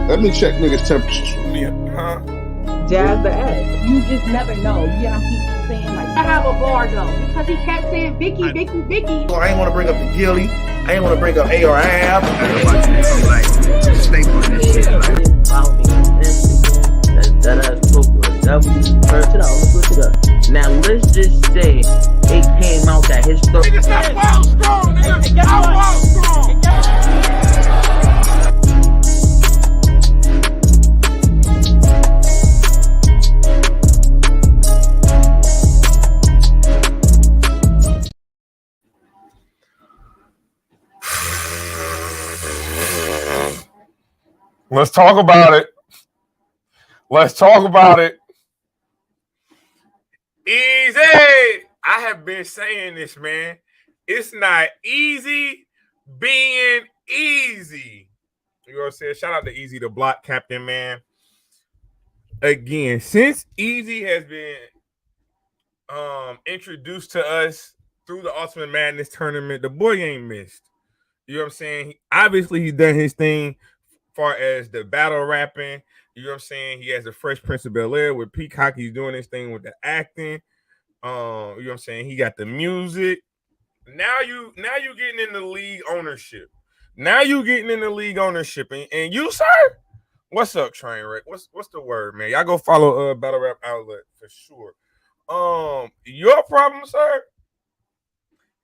Let me check niggas' temperatures. Yeah, huh? Jazz the S. You just never know. You get him keep saying like I have a bar though because he kept saying Vicky, Vicky, Vicky. I ain't want to bring up the Gilly. I ain't want to bring up ARAB. Like, stay on this shit. Like, now let's just say it came out that his story. Nigga, stop wild strong, nigga. I'm wild strong. Let's talk about it. Let's talk about it. Easy. I have been saying this, man. It's not easy being easy. You know what I'm saying? Shout out to Eazy, the block captain, man. Again, since Eazy has been introduced to us through the Ultimate Madness tournament, the boy ain't missed. You know what I'm saying? Obviously, he's done his thing as far as the battle rapping. You know what I'm saying? He has the Fresh Prince of Bel-Air with Peacock. He's doing his thing with the acting. You know what I'm saying? He got the music. Now you getting in the league ownership. And you, sir? What's up, Trainwreck? What's the word, man? Y'all go follow Battle Rap Outlet for sure. Your problem, sir,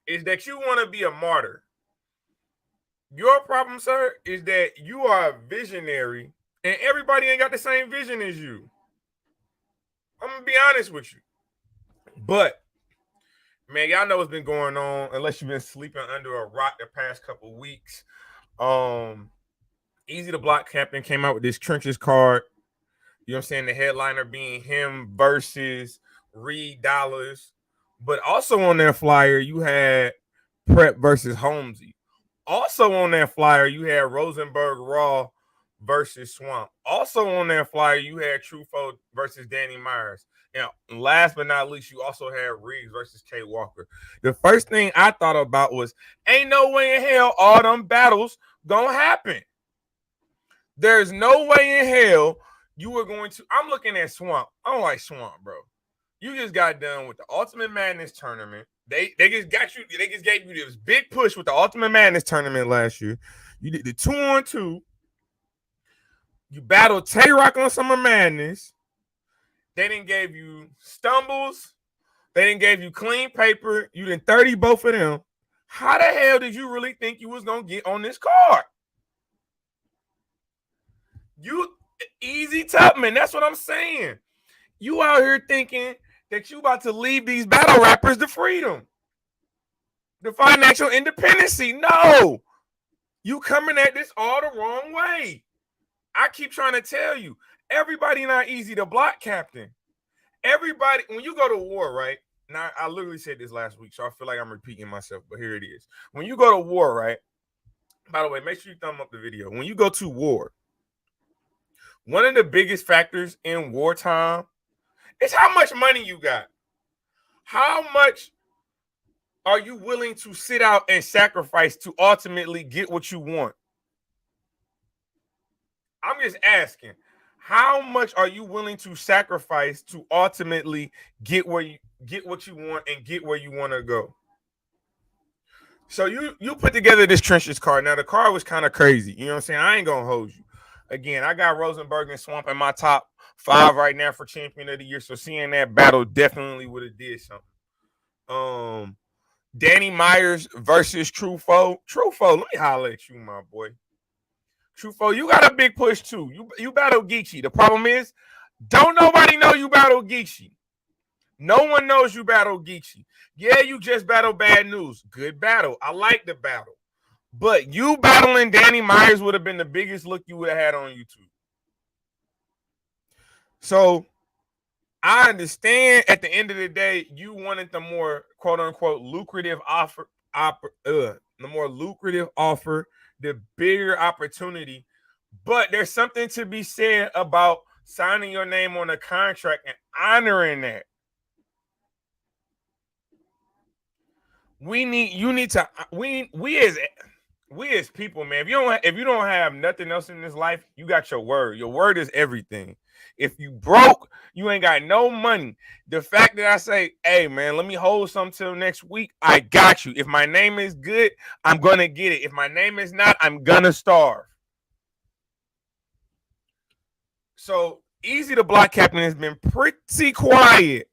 is that you want to be a martyr. Your problem, sir, is that you are a visionary and everybody ain't got the same vision as you. I'm going to be honest with you. But, man, y'all know what's been going on, unless you've been sleeping under a rock the past couple weeks. Eazy the Block Captain came out with this Trenches card. You know what I'm saying? The headliner being him versus Reed Dollars. But also on that flyer, you had Prep versus Holmesy. Also on that flyer, you had Rosenberg Raw versus Swamp. Also on that flyer, you had Truffaut versus Danny Myers. And last but not least, you also had Reeves versus K Walker. The first thing I thought about was, ain't no way in hell all them battles gonna happen. There's no way in hell you were going to. I'm looking at Swamp. I don't like Swamp, bro. You just got done with the Ultimate Madness tournament. They just got you. They just gave you this big push with the Ultimate Madness tournament last year. You did the 2-on-2. You battled Tay-Rock on Summer Madness. They didn't give you stumbles. They didn't give you clean paper. You didn't 30 both of them. How the hell did you really think you was gonna get on this card? You Eazy Tubman. That's what I'm saying. You out here thinking that you about to leave these battle rappers to freedom, the financial independency. No, you coming at this all the wrong way. I keep trying to tell you, everybody not Eazy the Block Captain. Everybody, when you go to war, right? Now, I literally said this last week, so I feel like I'm repeating myself, but here it is. When you go to war, right? By the way, make sure you thumb up the video. When you go to war, one of the biggest factors in wartime is how much money you got. How much are you willing to sit out and sacrifice to ultimately get what you want? I'm just asking, how much are you willing to sacrifice to ultimately get what you want and get where you want to go? So you put together this Trenches card. Now the card was kind of crazy. You know what I'm saying? I ain't gonna hold you. Again, I got Rosenberg and Swamp in my top 5 right now for Champion of the Year. So seeing that battle definitely would have did something. Danny Myers versus Truffaut. Truffaut, let me holler at you, my boy. Truffaut, you got a big push too. You battle Geechee. The problem is, don't nobody know you battle Geechee. No one knows you battle Geechee. Yeah, you just battled Bad News. Good battle. I like the battle. But you battling Danny Myers would have been the biggest look you would have had on YouTube. So I understand at the end of the day, you wanted the more quote unquote lucrative offer, the more lucrative offer, the bigger opportunity. But there's something to be said about signing your name on a contract and honoring that. We as we as people, man, if you don't have nothing else in this life, you got your word. Your word is everything. If you broke, you ain't got no money. The fact that I say, hey man, let me hold some till next week, I got you. If my name is good, I'm gonna get it. If my name is not, I'm gonna starve. So Easy the Block Captain has been pretty quiet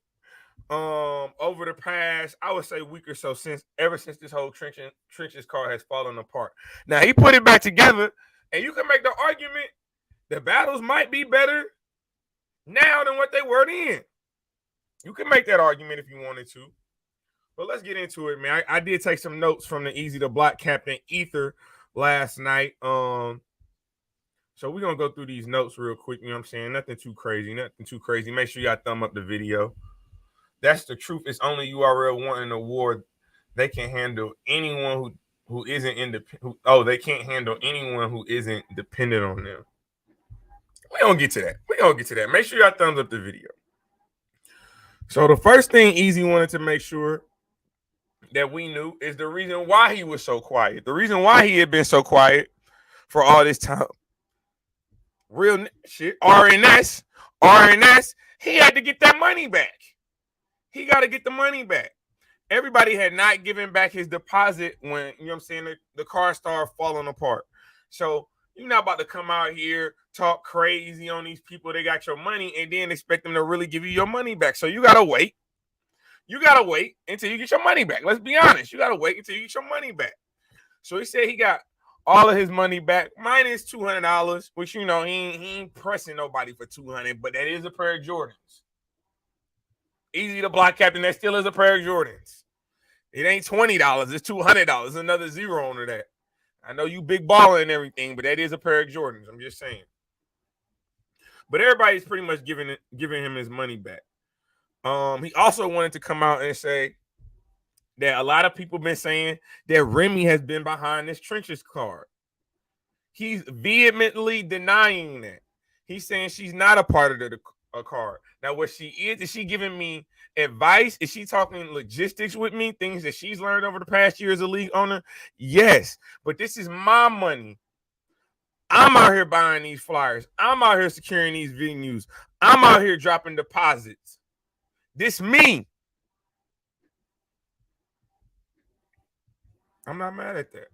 over the past, I would say, week or so, since ever since this whole trenches car has fallen apart. Now he put it back together, and you can make the argument the battles might be better now than what they were then. You can make that argument if you wanted to. But let's get into it, man. I did take some notes from the Easy the Block Captain Ether last night. So we're gonna go through these notes real quick, you know what I'm saying? Nothing too crazy, nothing too crazy. Make sure y'all thumb up the video. That's the truth. It's only URL wanting an award. They can handle anyone who isn't independent. They can't handle anyone who isn't dependent on them. We gonna get to that. We gonna get to that. Make sure y'all thumbs up the video. So the first thing Eazy wanted to make sure that we knew is the reason why he was so quiet. The reason why he had been so quiet for all this time. Real shit. RNS. He had to get that money back. He got to get the money back. Everybody had not given back his deposit when, you know what I'm saying, the car started falling apart. So you're not about to come out here, talk crazy on these people that got your money, and then expect them to really give you your money back. So you got to wait. You got to wait until you get your money back. Let's be honest. You got to wait until you get your money back. So he said he got all of his money back, minus $200, which, you know, he ain't pressing nobody for $200, but that is a pair of Jordans. Easy the Block Captain, that still is a pair of Jordans. It ain't $20, it's $200, another zero under that. I know you big baller and everything, but that is a pair of Jordans. I'm just saying. But everybody's pretty much giving him his money back. He also wanted to come out and say that a lot of people been saying that Remy has been behind this trenches card. He's vehemently denying that. He's saying she's not a part of the card. Now, what she is she giving me advice? Is she talking logistics with me? Things that she's learned over the past year as a league owner? Yes, but this is my money. I'm out here buying these flyers. I'm out here securing these venues. I'm out here dropping deposits. This me. I'm not mad at that.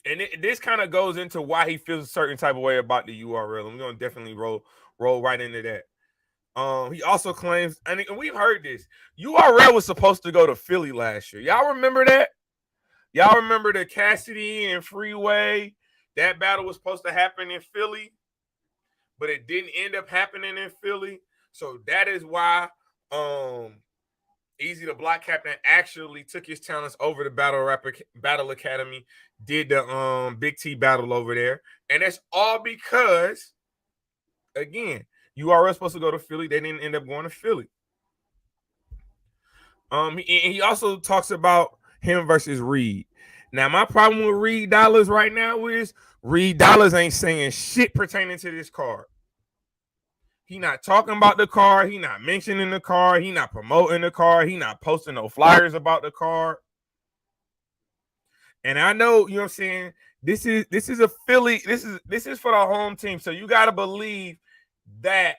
And this kind of goes into why he feels a certain type of way about the URL. I'm going to definitely roll right into that. He also claims, and we've heard this, URL was supposed to go to Philly last year. Y'all remember that? Y'all remember the Cassidy and Freeway? That battle was supposed to happen in Philly, but it didn't end up happening in Philly. So that is why Easy the Block Captain actually took his talents over to Battle Academy, did the Big T battle over there. And that's all because, again, URL supposed to go to Philly. They didn't end up going to Philly. He also talks about him versus Reed. Now, my problem with Reed Dollars right now is Reed Dollars ain't saying shit pertaining to this card. He not talking about the car. He not mentioning the car. He not promoting the car. He not posting no flyers about the car. And I know, you know what I'm saying, this is a Philly, this is for the home team. So you got to believe that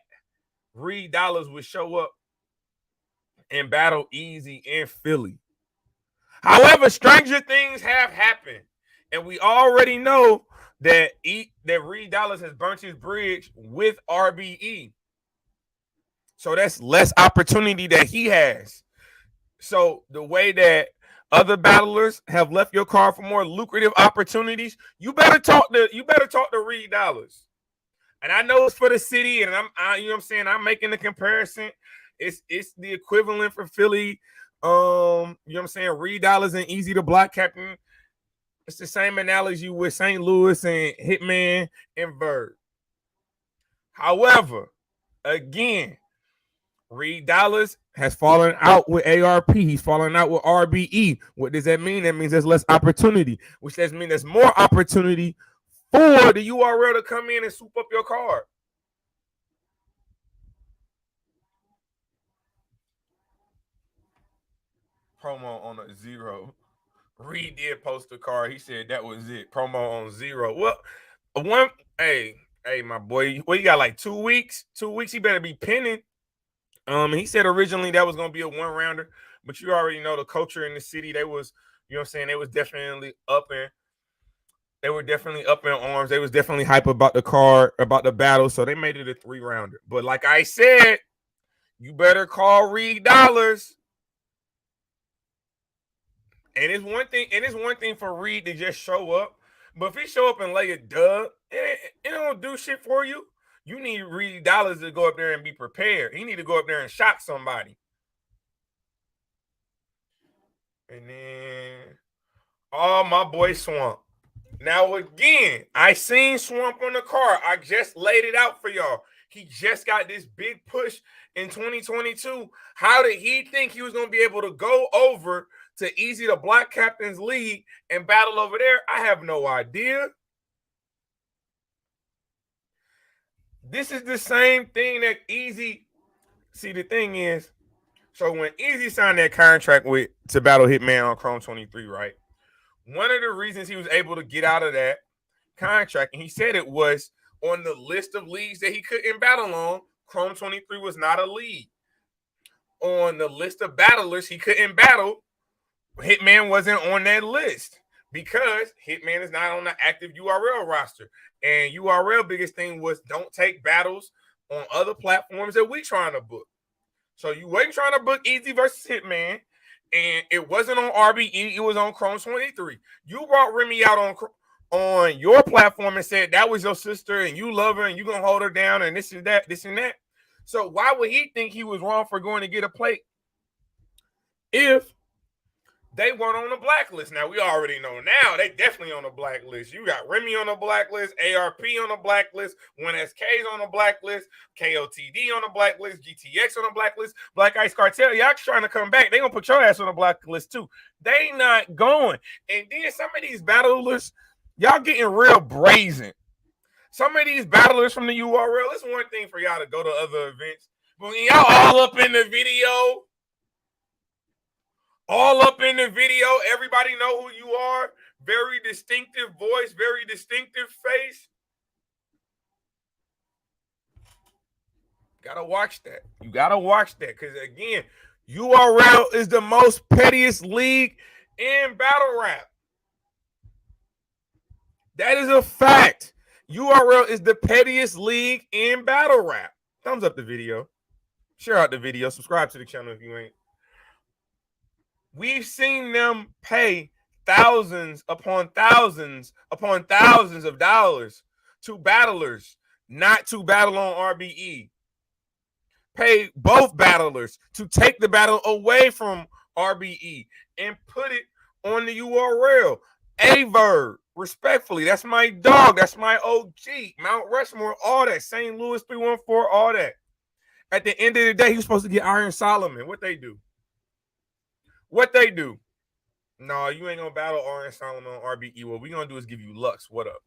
Reed Dollars would show up and battle Eazy in Philly. However, stranger things have happened. And we already know that Reed Dollars has burnt his bridge with RBE. So that's less opportunity that he has. So the way that other battlers have left your card for more lucrative opportunities, you better talk to Reed Dollars. And I know it's for the city, and you know what I'm saying, I'm making the comparison. It's the equivalent for Philly. You know what I'm saying, Reed Dollars and Easy the Block Captain. It's the same analogy with St. Louis and Hitman and Bird. However, again, Reed Dollars has fallen out with ARP. He's fallen out with RBE. What does that mean? That means there's less opportunity, which does mean there's more opportunity for the URL to come in and swoop up your card. Promo on a zero. Reed did post a card. He said that was it. Promo on zero. Well, one. Hey, my boy. What you got? Like 2 weeks. 2 weeks. He better be pinning. He said originally that was gonna be a one rounder, but you already know the culture in the city. They was, you know what I'm saying, they was definitely up in arms. They was definitely hype about the card, about the battle. So they made it a 3 rounder. But like I said, you better call Reed Dollars. And it's one thing for Reed to just show up. But if he show up and lay a dub, it don't do shit for you. You need Reed Dollars to go up there and be prepared. He need to go up there and shock somebody. And then, oh, my boy Swamp. Now, again, I seen Swamp on the card. I just laid it out for y'all. He just got this big push in 2022. How did he think he was going to be able to go over to Eazy the Black Captains League and battle over there? I have no idea. This is the same thing that Eazy. See, the thing is, so when Eazy signed that contract to battle Hitman on Chrome 23, right? One of the reasons he was able to get out of that contract, and he said it was on the list of leagues that he couldn't battle on, Chrome 23 was not a league. On the list of battlers he couldn't battle, Hitman wasn't on that list because Hitman is not on the active URL roster. And URL biggest thing was don't take battles on other platforms that we trying to book. So you wasn't trying to book Eazy versus Hitman, and it wasn't on RBE, it was on Chrome 23. You brought Remy out on your platform and said that was your sister and you love her and you gonna hold her down and this and that. So why would he think he was wrong for going to get a plate if they weren't on the blacklist? Now, we already know now they definitely on the blacklist. You got Remy on the blacklist, ARP on the blacklist, 1SK's on the blacklist, KOTD on the blacklist, GTX on the blacklist, Black Ice Cartel. Y'all trying to come back. They going to put your ass on the blacklist too. They not going. And then some of these battlers, y'all getting real brazen. Some of these battlers from the URL, it's one thing for y'all to go to other events, but when y'all all up in the video, everybody know who you are. Very distinctive voice, very distinctive face. Gotta watch that. You gotta watch that. Because again, URL is the most pettiest league in battle rap. That is a fact. URL is the pettiest league in battle rap. Thumbs up the video. Share out the video. Subscribe to the channel if you ain't. We've seen them pay thousands upon thousands upon thousands of dollars to battlers not to battle on RBE. Pay both battlers to take the battle away from RBE and put it on the URL. Averb, respectfully, that's my dog. That's my OG. Mount Rushmore, all that. St. Louis 314, all that. At the end of the day, he was supposed to get Iron Solomon. What they do? No, you ain't gonna battle Iron Solomon on RBE. What we gonna do is give you Lux. What up?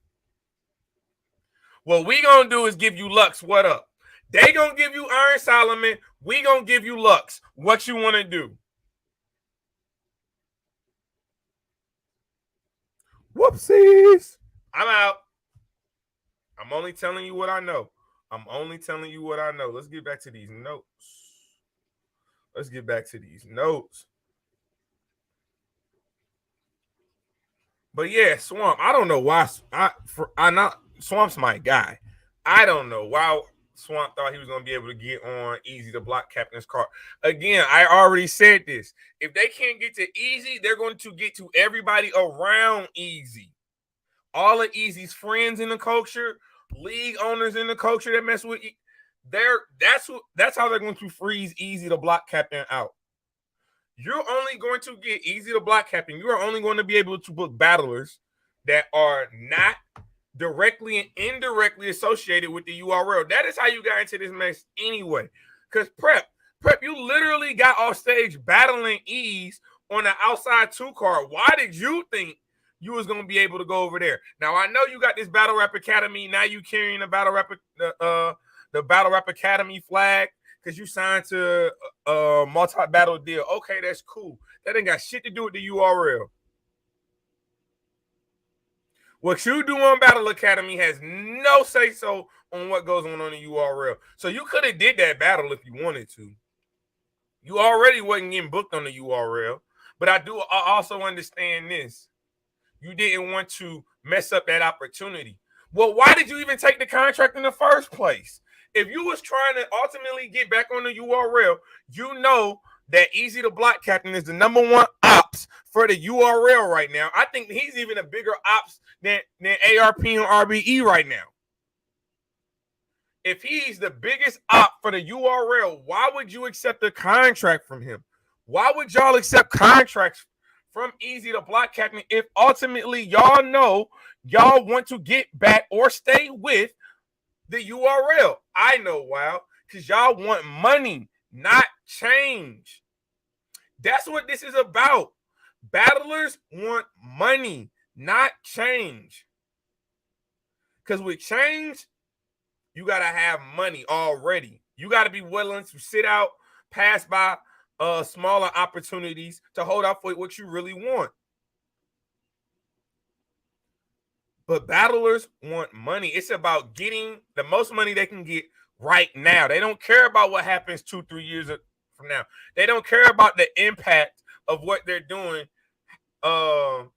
They gonna give you Iron Solomon. We gonna give you Lux. What you wanna do? Whoopsies. I'm out. I'm only telling you what I know. Let's get back to these notes. But yeah, Swamp. I don't know why. Swamp's my guy. I don't know why Swamp thought he was gonna be able to get on Eazy the Block Captain's card. Again, I already said this. If they can't get to Eazy, they're going to get to everybody around Eazy. All of Eazy's friends in the culture, league owners in the culture that mess with. That's how they're going to freeze Eazy the Block Captain out. You're only going to get Eazy the Block Captain. You are only going to be able to book battlers that are not directly and indirectly associated with the URL. That is how you got into this mess anyway. Because Prep, you literally got off stage battling Ease on the outside 2 card. Why did you think you was going to be able to go over there? Now, I know you got this Battle Rap Academy. Now you carrying the Battle Rap Academy flag because you signed to a multi-battle deal. Okay, that's cool. That ain't got shit to do with the URL. What you do on Battle Academy has no say so on what goes on the URL. So you could have did that battle if you wanted to. You already wasn't getting booked on the URL. But I also understand this. You didn't want to mess up that opportunity. Well, why did you even take the contract in the first place? If you was trying to ultimately get back on the URL, you know that Eazy the Block Captain is the #1 ops for the URL right now. I think he's even a bigger ops than ARP and RBE right now. If he's the biggest op for the URL, why would you accept a contract from him? Why would y'all accept contracts from Eazy the Block Captain if ultimately y'all know y'all want to get back or stay with the URL? I know why. Because y'all want money, not change. That's what this is about. Battlers want money, not change. Because with change, you got to have money already. You got to be willing to sit out, pass by smaller opportunities to hold out for what you really want. But battlers want money. It's about getting the most money they can get right now. They don't care about what happens 2-3 years from now. They don't care about the impact of what they're doing, how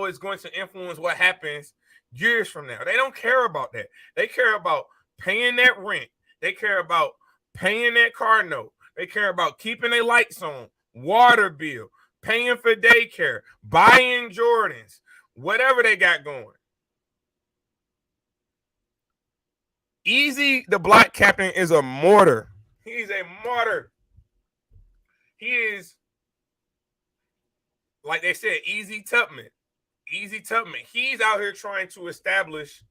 it's going to influence what happens years from now. They don't care about that. They care about paying that rent. They care about paying that car note. They care about keeping their lights on, water bill, paying for daycare, buying Jordans, whatever they got going. Eazy the Block Captain is a martyr. He's a martyr. He is, like they said, Eazy Tubman. Eazy Tubman. He's out here trying to establish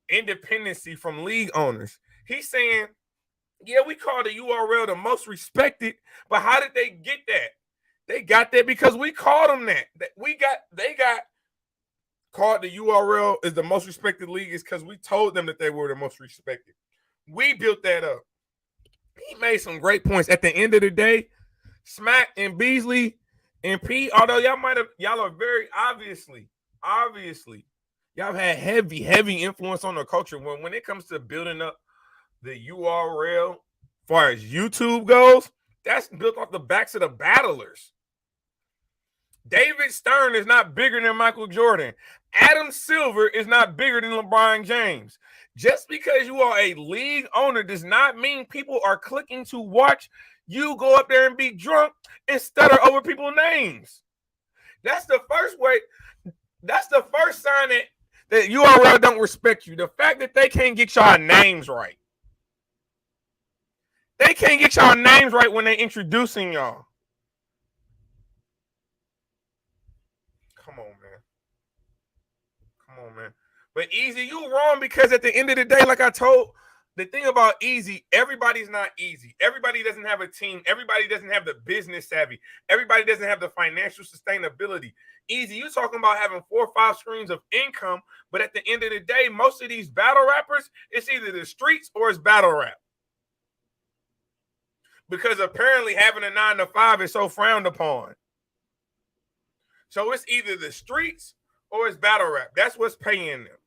independency from league owners. He's saying, yeah, we call the URL the most respected, but how did they get that? They got that because we called them that. They got called the URL is the most respected league is because we told them that they were the most respected. We built that up. He made some great points. At the end of the day, Smack and Beasley and P, although y'all are very obviously, y'all had heavy influence on the culture. When it comes to building up the URL, as far as YouTube goes, that's built off the backs of the battlers. David Stern is not bigger than Michael Jordan. Adam Silver is not bigger than LeBron James. Just because you are a league owner does not mean people are clicking to watch you go up there and be drunk and stutter over people's names. That's the first way. That's the first sign that URL don't respect you. The fact that they can't get y'all names right. They can't get y'all names right when they're introducing y'all. Come on, man. But Eazy, you wrong because at the end of the day, like I told, the thing about Eazy, everybody's not easy. Everybody doesn't have a team. Everybody doesn't have the business savvy. Everybody doesn't have the financial sustainability. Eazy, you talking about having 4 or 5 streams of income, but at the end of the day, most of these battle rappers, it's either the streets or it's battle rap. Because apparently having a 9 to 5 is so frowned upon. So it's either the streets or it's battle rap. That's what's paying them.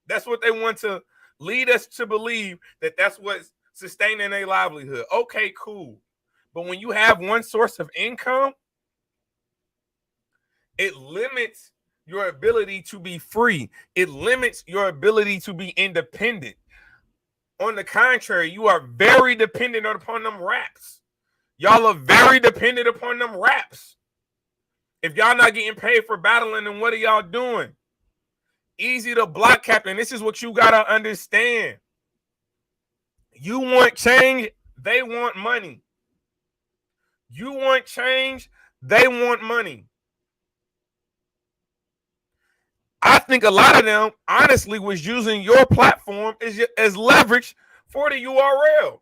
That's what they want to lead us to believe, that that's what's sustaining their livelihood. Okay, cool. But when you have one source of income, it limits your ability to be free. It limits your ability to be independent. On the contrary, you are very dependent upon them raps. Y'all are very dependent upon them raps. If y'all not getting paid for battling, then what are y'all doing? Eazy the Block Captain. This is what you gotta understand. You want change, they want money. You want change, they want money. I think a lot of them, honestly, was using your platform as leverage for the URL.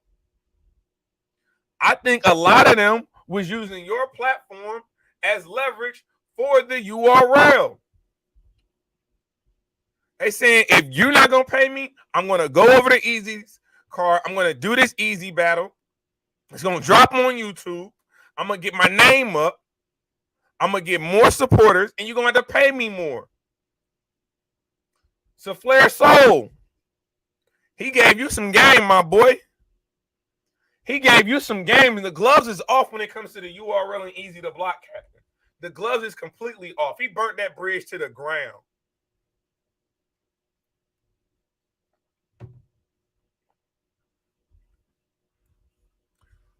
I think a lot of them was using your platform as leverage for the URL. They saying, if you're not going to pay me, I'm going to go over to Eazy's card. I'm going to do this Eazy battle. It's going to drop on YouTube. I'm going to get my name up. I'm going to get more supporters, and you're going to have to pay me more. So Flair Soul, he gave you some game, my boy. He gave you some game. And the gloves is off when it comes to the URL and Eazy the Block Captain. The gloves is completely off. He burnt that bridge to the ground.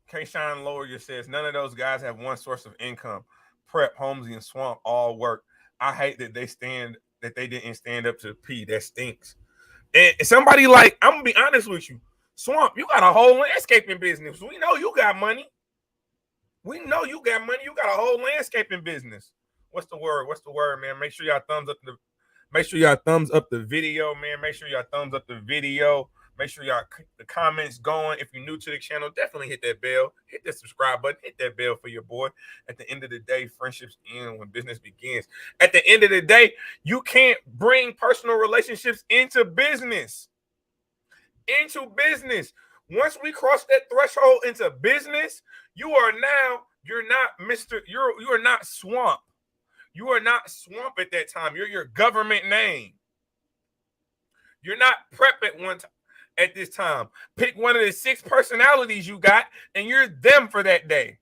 K-Shine Lawyer says, none of those guys have one source of income. Prep, Holmesy, and Swamp all work. I hate that they didn't stand up to P. That stinks. And somebody like, I'm gonna be honest with you, Swamp, you got a whole landscaping business. We know you got money. We know you got money. You got a whole landscaping business. What's the word? What's the word, man? Make sure y'all thumbs up the video, man. Make sure y'all thumbs up the video. Make sure y'all keep the comments going. If you're new to the channel, definitely hit that bell. Hit that subscribe button. Hit that bell for your boy. At the end of the day, friendships end when business begins. At the end of the day, you can't bring personal relationships into business. Once we cross that threshold into business, you're not Swamp. You are not Swamp at that time. You're your government name. You're not Prep at this time. Pick one of the 6 personalities you got, and you're them for that day.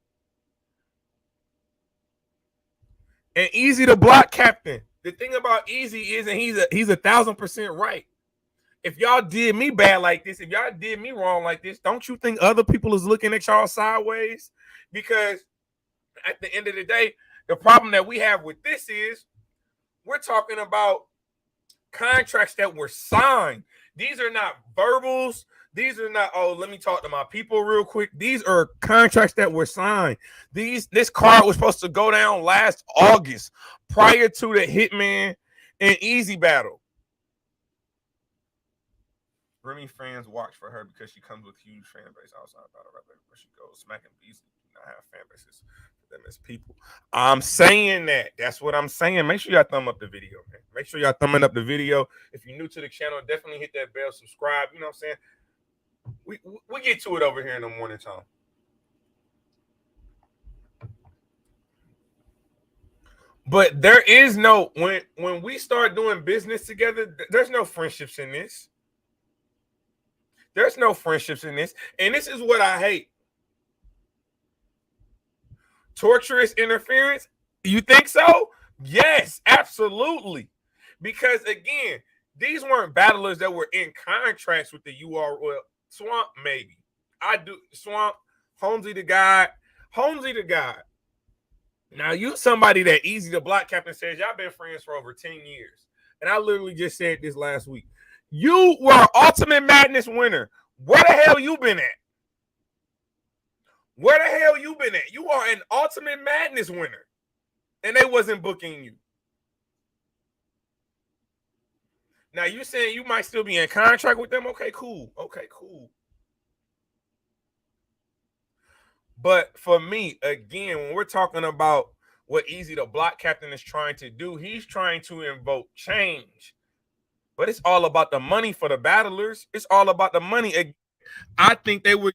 And Eazy the Block Captain. The thing about Eazy is, and he's 1,000% right. If y'all did me bad like this, if y'all did me wrong like this, don't you think other people is looking at y'all sideways? Because at the end of the day, the problem that we have with this is we're talking about contracts that were signed. These are not verbals. These are not, oh, let me talk to my people real quick. These are contracts that were signed. This card was supposed to go down last August prior to the Hitman and Eazy battle. Remy fans watch for her because she comes with huge fan base outside battle rap where she goes. Smacking beats do not have fan bases for them as people. I'm saying that. That's what I'm saying. Make sure y'all thumb up the video, man. Make sure y'all thumbing up the video. If you're new to the channel, definitely hit that bell, subscribe. You know what I'm saying? We get to it over here in the morning time. But there is no, when we start doing business together, there's no friendships in this. There's no friendships in this. And this is what I hate. Torturous interference? You think so? Yes, absolutely. Because again, these weren't battlers that were in contracts with the URL. Swamp, maybe. I do. Swamp, Holmesy the guy. Now, you somebody that Eazy the Block Captain says, y'all been friends for over 10 years. And I literally just said this last week. You were Ultimate Madness winner. Where the hell you been at? Where the hell you been at? You are an Ultimate Madness winner. And they wasn't booking you. Now, you saying you might still be in contract with them? Okay, cool. But for me, again, when we're talking about what Eazy the Block Captain is trying to do, he's trying to invoke change. But it's all about the money for the battlers. It's all about the money. I think they were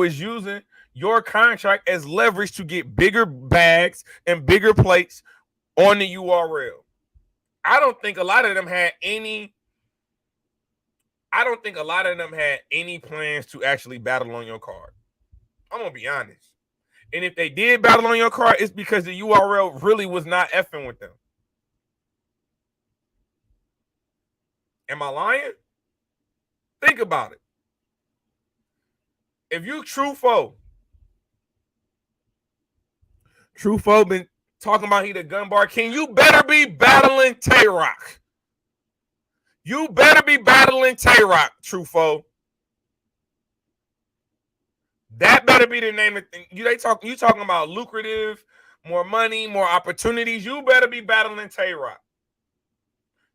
using your contract as leverage to get bigger bags and bigger plates on the URL. I don't think a lot of them had any plans to actually battle on your card. I'm going to be honest. And if they did battle on your card, it's because the URL really was not effing with them. Am I lying? Think about it. If you Trufo been talking about he the gun bar king, you better be battling Tay-Rock. You better be battling Tay-Rock, Trufo. That better be the name of thing. You talking about lucrative, more money, more opportunities. You better be battling Tay-Rock.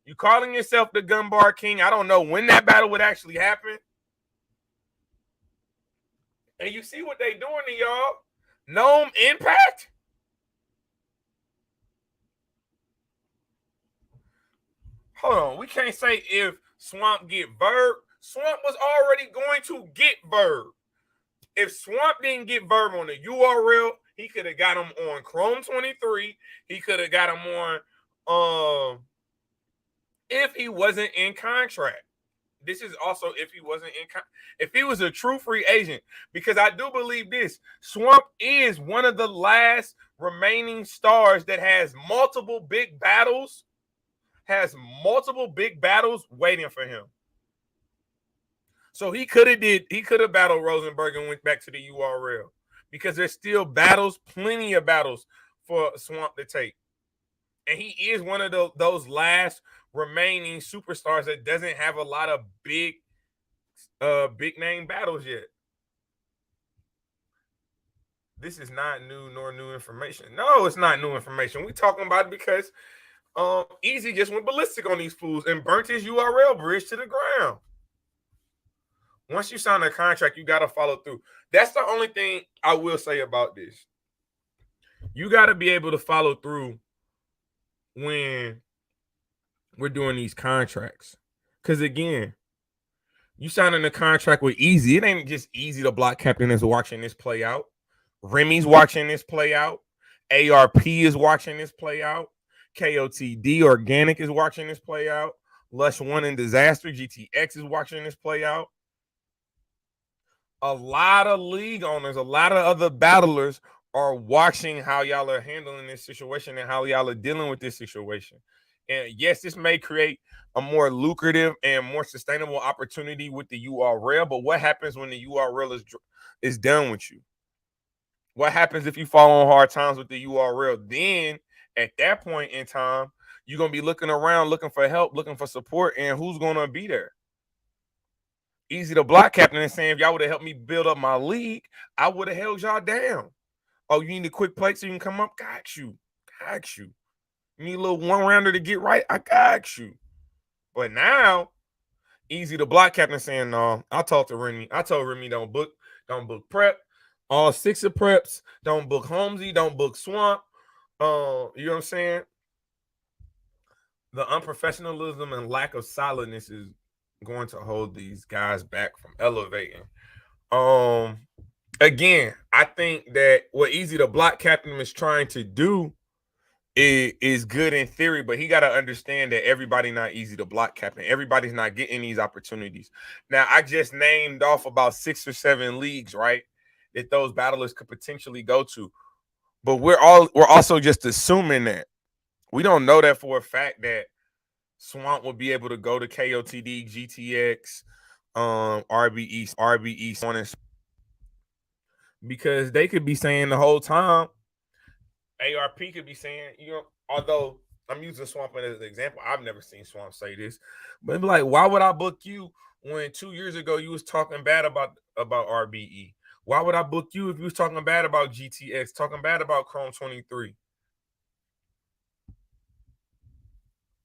You calling yourself the gun bar king. I don't know when that battle would actually happen. And you see what they doing to y'all? Gnome Impact? Hold on. We can't say if Swamp get Verb. Swamp was already going to get Verb. If Swamp didn't get Verb on the URL, he could have got him on Chrome 23. He could have got him Um, if he wasn't in contract. This is also if he wasn't if he was a true free agent, because I do believe this. Swamp is one of the last remaining stars that has multiple big battles waiting for him. So he could have battled Rosenberg and went back to the URL, because there's still plenty of battles for Swamp to take. And he is one of those last remaining superstars that doesn't have a lot of big name battles yet. This is not new information. No, it's not new information. We talking about it because Eazy just went ballistic on these fools and burnt his URL bridge to the ground. Once you sign a contract, you got to follow through. That's the only thing I will say about this. You got to be able to follow through when we're doing these contracts. Because again, you signing a contract with Eazy. It ain't just Eazy, the block captain, is watching this play out. Remy's watching this play out. ARP is watching this play out. KOTD Organic is watching this play out. Lush One and Disaster GTX is watching this play out. A lot of league owners, a lot of other battlers are watching how y'all are handling this situation and how y'all are dealing with this situation. And yes, this may create a more lucrative and more sustainable opportunity with the URL, but what happens when the URL is done with you? What happens if you fall on hard times with the URL? Then at that point in time, you're going to be looking around, looking for help, looking for support, and who's going to be there? Eazy, the block captain, is saying, if y'all would have helped me build up my league, I would have held y'all down. Oh, you need a quick plate so you can come up? Got you. You need a little one rounder to get right? I got you. But now, Eazy, the block captain, saying, no, I talked to Remy. I told Remy, don't book prep. All 6 of preps. Don't book Holmesy. Don't book Swamp. You know what I'm saying? The unprofessionalism and lack of solidness is going to hold these guys back from elevating. Again, I think that what Eazy, the block captain, is trying to do is good in theory, but he got to understand that everybody not Eazy, the block captain. Everybody's not getting these opportunities. Now, I just named off about 6 or 7 leagues, right, that those battlers could potentially go to. But we're also just assuming that. We don't know that for a fact that Swamp will be able to go to KOTD, GTX, RBE, so on and so, because they could be saying the whole time, ARP could be saying, although I'm using Swamp as an example, I've never seen Swamp say this, but it'd be like, why would I book you when 2 years ago you was talking bad about RBE? Why would I book you if you was talking bad about GTX, talking bad about Chrome 23?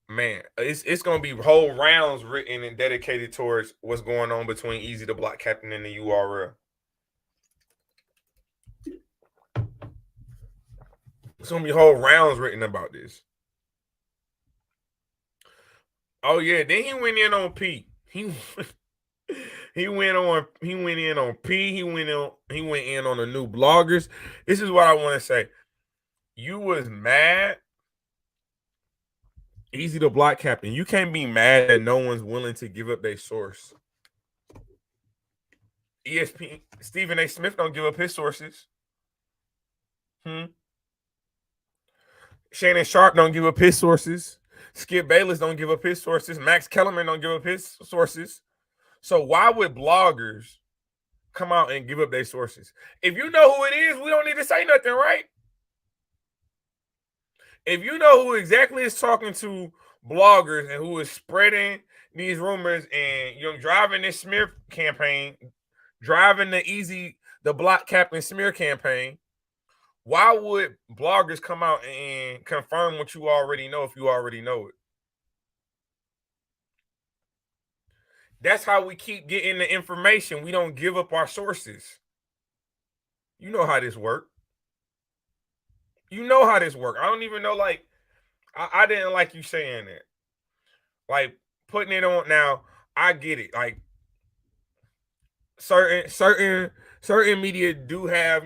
Man, it's gonna be whole rounds written and dedicated towards what's going on between Eazy, the block captain, and the URL. It's gonna be whole rounds written about this. Oh yeah, then he went in on P. He went in on P. He went in on the new bloggers. This is what I want to say. You was mad, Eazy, the block captain. You can't be mad that no one's willing to give up their source. ESPN Stephen A. Smith don't give up his sources. Shannon Sharp don't give up his sources. Skip Bayless don't give up his sources. Max Kellerman don't give up his sources. So why would bloggers come out and give up their sources? If you know who it is, we don't need to say nothing, right? If you know who exactly is talking to bloggers and who is spreading these rumors and driving this smear campaign, driving the Eazy, the block captain smear campaign, why would bloggers come out and confirm what you already know if you already know it? That's how we keep getting the information. We don't give up our sources. You know how this works. I don't even know, like, I didn't like you saying that. Like, putting it on now, I get it. Like, certain media do have,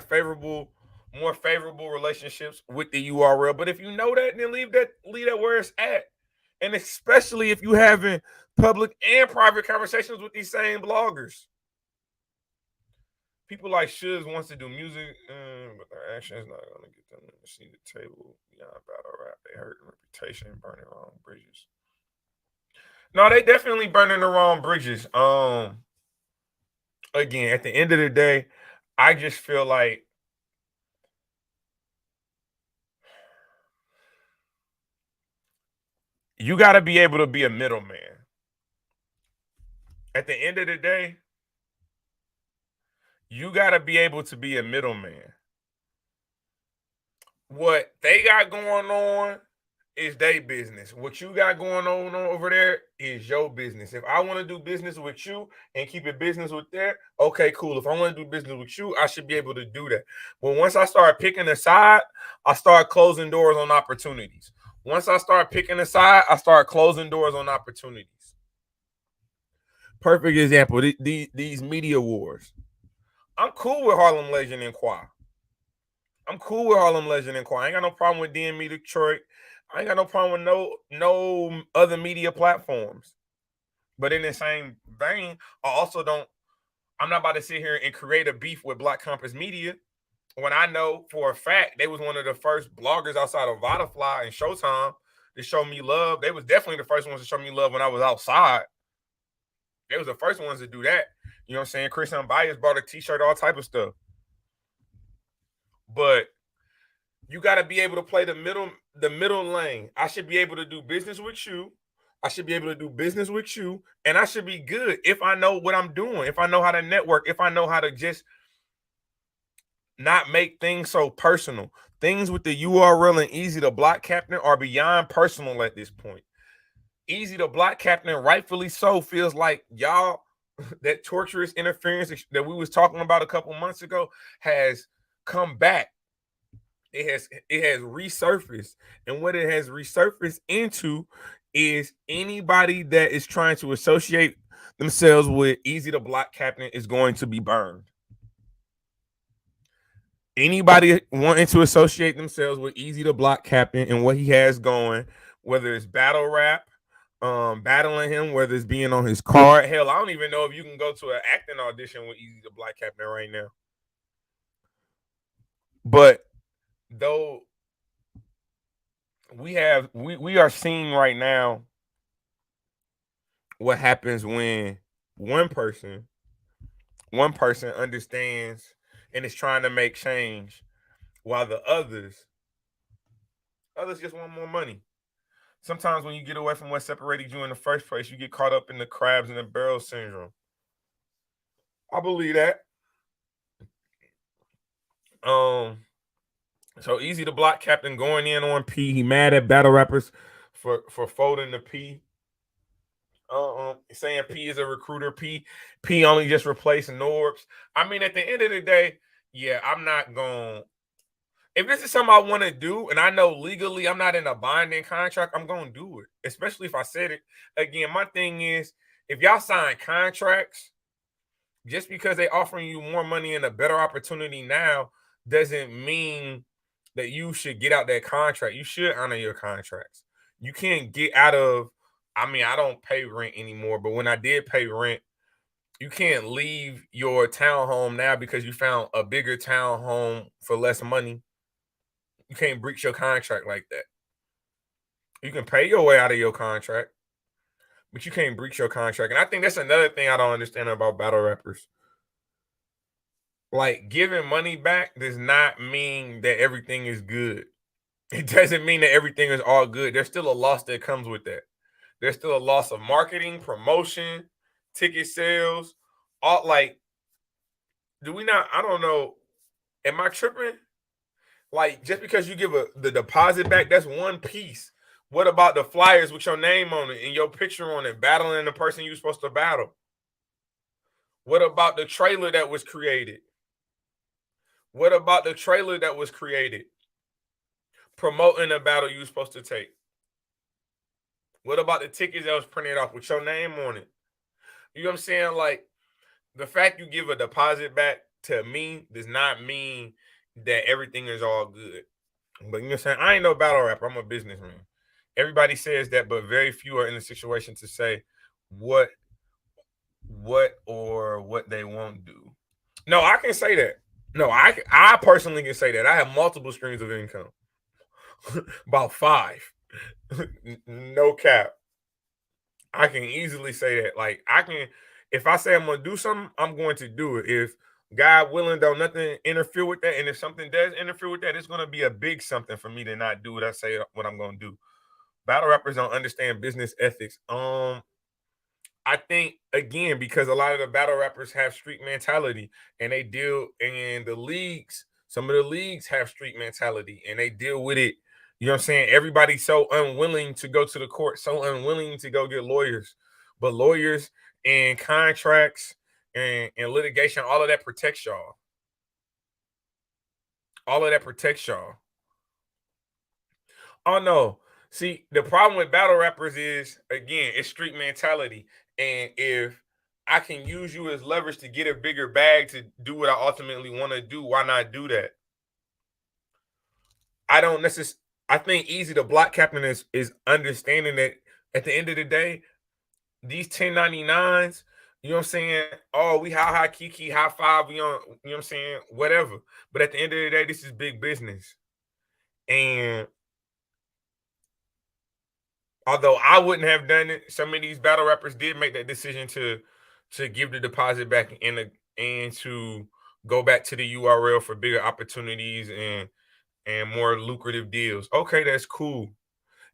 favorable more favorable relationships with the URL. But if you know that, then leave that where it's at. And especially if you having public and private conversations with these same bloggers. People like Shuz wants to do music, but their actions not gonna get them to see the table beyond battle rap. They hurt reputation, burning wrong bridges. No, they definitely burning the wrong bridges. Again, at the end of the day, I just feel like you got to be able to be a middleman. At the end of the day, you got to be able to be a middleman. What they got going on is their business. What you got going on over there is your business. If I want to do business with you and keep it business with there, okay, cool. If I want to do business with you, I should be able to do that. But once I start picking a side, I start closing doors on opportunities. Once I start picking a side, I start closing doors on opportunities. Perfect example, these media wars. I'm cool with Harlem Legend and Qua. I'm cool with Harlem Legend and Qua. I ain't got no problem with DME Detroit. I ain't got no problem with no other media platforms. But in the same vein, I'm not about to sit here and create a beef with Black Compass Media when I know for a fact they was one of the first bloggers outside of Vodafly and Showtime to show me love. They was definitely the first ones to show me love when I was outside. They was the first ones to do that. You know what I'm saying? Chris Bias brought a t-shirt, all type of stuff. But you got to be able to play the middle lane. I should be able to do business with you. I should be able to do business with you. And I should be good if I know what I'm doing, if I know how to network, if I know how to just not make things so personal. Things with the URL and Eazy the Block Captain are beyond personal at this point. Eazy the Block Captain, rightfully so, feels like y'all, that torturous interference that we was talking about a couple months ago has come back. It has resurfaced. And what it has resurfaced into is anybody that is trying to associate themselves with Eazy the Block Captain is going to be burned. Anybody wanting to associate themselves with Eazy the Block Captain and what he has going, whether it's battle rap, battling him, whether it's being on his card. Hell, I don't even know if you can go to an acting audition with Eazy the Block Captain right now. But though we are seeing right now what happens when one person understands and is trying to make change while the others just want more money. Sometimes when you get away from what separated you in the first place, you get caught up in the crabs in the barrel syndrome. I believe that. So Eazy the Block Captain going in on P. He mad at battle rappers for folding the P. Saying P is a recruiter. P only just replacing Norbs. I mean, at the end of the day, yeah, I'm not going. If this is something I want to do, and I know legally I'm not in a binding contract, I'm going to do it. Especially if I said it. Again, my thing is, if y'all sign contracts, just because they offering you more money and a better opportunity now doesn't mean that you should get out that contract. You should honor your contracts. You can't get out of, I mean, I don't pay rent anymore, but when I did pay rent, you can't leave your townhome now because you found a bigger townhome for less money. You can't breach your contract like that. You can pay your way out of your contract, but you can't breach your contract. And I think that's another thing I don't understand about battle rappers. Like, giving money back does not mean that everything is good. It doesn't mean that everything is all good. There's still a loss that comes with that. There's still a loss of marketing, promotion, ticket sales. All, like, do we not? I don't know. Am I tripping? Like, just because you give the deposit back, that's one piece. What about the flyers with your name on it and your picture on it, battling the person you're supposed to battle? What about the trailer that was created? What about the trailer that was created promoting a battle you were supposed to take? What about the tickets that was printed off with your name on it? You know what I'm saying? Like, the fact you give a deposit back to me does not mean that everything is all good. But you know what I'm saying? I ain't no battle rapper. I'm a businessman. Everybody says that, but very few are in the situation to say what what they won't do. No, I can say that. No, I personally can say that. I have multiple streams of income. About 5. No cap. I can easily say that. Like I can, if I say I'm gonna do something, I'm going to do it. If God willing, don't nothing interfere with that, and if something does interfere with that, it's gonna be a big something for me to not do what I say what I'm gonna do. Battle rappers don't understand business ethics. I think again because a lot of the battle rappers have street mentality and they deal in the leagues. Some of the leagues have street mentality and they deal with it. You know what I'm saying? Everybody's so unwilling to go to the court, so unwilling to go get lawyers. But lawyers and contracts and litigation, all of that protects y'all. All of that protects y'all. Oh no. See, the problem with battle rappers is again, it's street mentality. And if I can use you as leverage to get a bigger bag to do what I ultimately want to do, why not do that? I don't necessarily I think Eazy the block captain is understanding that at the end of the day, these 1099s, you know what I'm saying? Oh, we high kiki, high five, we on, you know what I'm saying? Whatever. But at the end of the day, this is big business. And although I wouldn't have done it, some of these battle rappers did make that decision to give the deposit back and to go back to the URL for bigger opportunities and more lucrative deals. Okay, that's cool.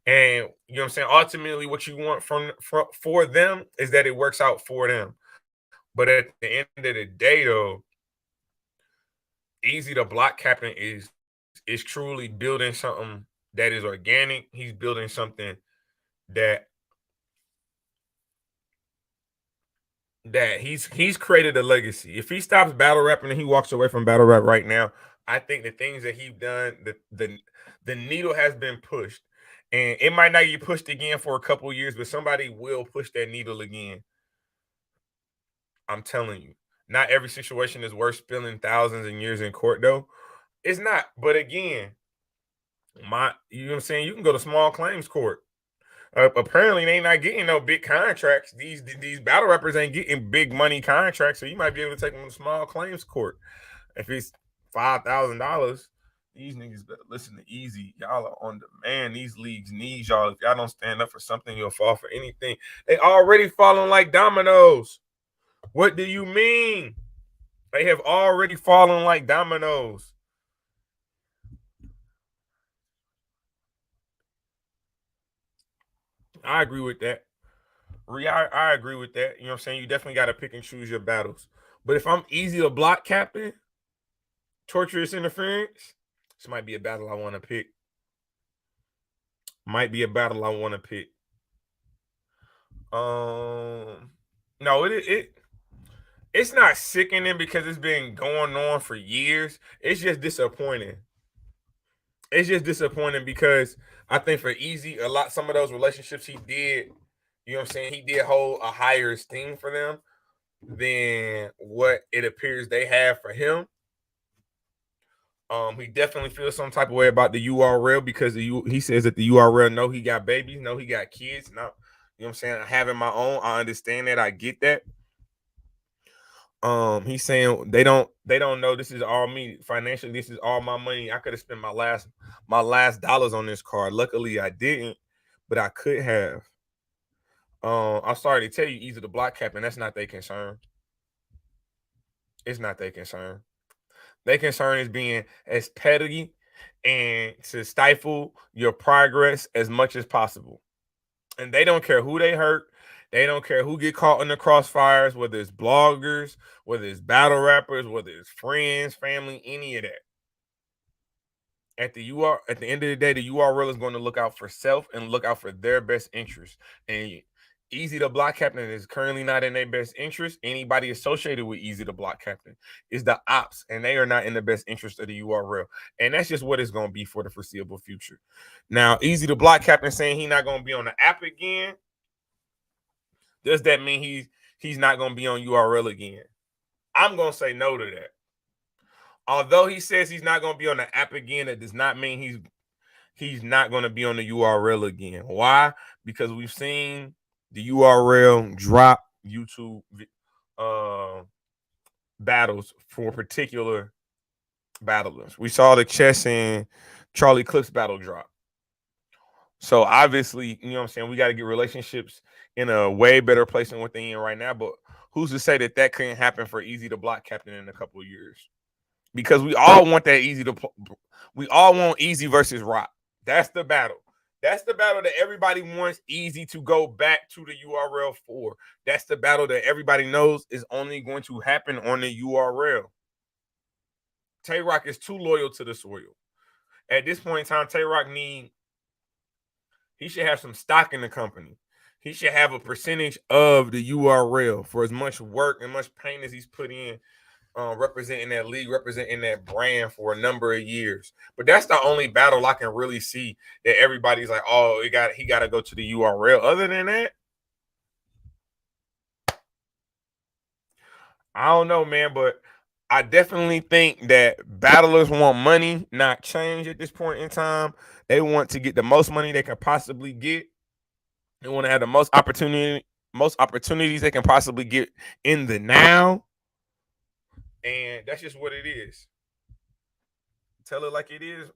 And you know what I'm saying? Ultimately, what you want for them is that it works out for them. But at the end of the day, though, Eazy the block captain is truly building something that is organic. He's building something that he's created a legacy. If he stops battle rapping and he walks away from battle rap right now, I think the things that he's done, the needle has been pushed, and it might not get pushed again for a couple years, but somebody will push that needle again. I'm telling you, not every situation is worth spending thousands and years in court, though. It's not. But again, you know what I'm saying? You can go to small claims court. Apparently, they not getting no big contracts. These battle rappers ain't getting big money contracts, so you might be able to take them to small claims court. If it's $5,000, these niggas better listen to Eazy. Y'all are on demand. These leagues need y'all. If y'all don't stand up for something, you'll fall for anything. They already falling like dominoes. What do you mean? They have already fallen like dominoes. I agree with that. I agree with that. You know what I'm saying? You definitely got to pick and choose your battles. But if I'm Eazy to block captain, torturous interference, this might be a battle I want to pick. Might be a battle I want to pick. No, it's not sickening because it's been going on for years. It's just disappointing. It's just disappointing because I think for Eazy, some of those relationships he did, you know what I'm saying, he did hold a higher esteem for them than what it appears they have for him. He definitely feels some type of way about the URL because he says that the URL know he got babies, know he got kids. Now, you know what I'm saying? Having my own, I understand that. I get that. He's saying they don't know this is all me financially. This is all my money. I could have spent my last dollars on this card. Luckily, I didn't, but I could have. I'm sorry to tell you, Eazy the block captain. That's not their concern. It's not their concern. Their concern is being as petty and to stifle your progress as much as possible. And they don't care who they hurt. They don't care who get caught in the crossfires, whether it's bloggers, whether it's battle rappers, whether it's friends, family, any of that. At the end of the day, the URL is going to look out for self and look out for their best interest. And Eazy the block captain is currently not in their best interest. Anybody associated with Eazy the block captain is the ops, and they are not in the best interest of the URL. And that's just what it's going to be for the foreseeable future. Now, Eazy the block captain saying he's not going to be on the app again. Does that mean he's not going to be on URL again? I'm going to say no to that. Although he says he's not going to be on the app again, that does not mean he's not going to be on the URL again. Why? Because we've seen the URL drop YouTube battles for particular battlers. We saw the Chess and Charlie Clips battle drop. So obviously, you know what I'm saying, we got to get relationships in a way better place than what they're in right now. But who's to say that that couldn't happen for Eazy to block Captain in a couple of years? Because we all want that we all want Eazy versus Rock. That's the battle. That's the battle that everybody wants Eazy to go back to the URL for. That's the battle that everybody knows is only going to happen on the URL. Tay Rock is too loyal to the soil. At this point in time, Tay Rock he should have some stock in the company. He should have a percentage of the URL for as much work and much pain as he's put in representing that league, representing that brand for a number of years. But that's the only battle I can really see that everybody's like, oh, he got to go to the URL. Other than that, I don't know, man, but I definitely think that battlers want money, not change at this point in time. They want to get the most money they can possibly get. They want to have the most opportunities they can possibly get in the now. And that's just what it is. Tell it like it is.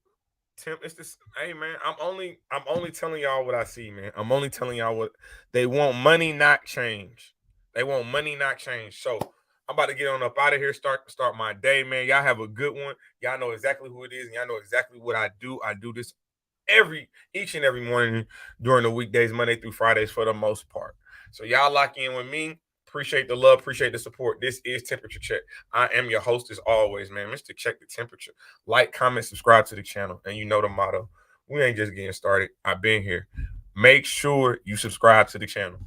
Tim, it's this. Hey man, I'm only telling y'all what I see, man. I'm only telling y'all what they want. Money, not change. They want money, not change. So I'm about to get on up out of here. Start my day, man. Y'all have a good one. Y'all know exactly who it is, and y'all know exactly what I do. I do this each and every morning during the weekdays, Monday through Fridays for the most part. So y'all lock in with me. Appreciate the love, appreciate the support. This is Temperature Check. I am your host as always, man. Mr. Check the Temperature. Like, comment, subscribe to the channel. And you know the motto. We ain't just getting started. I've been here. Make sure you subscribe to the channel.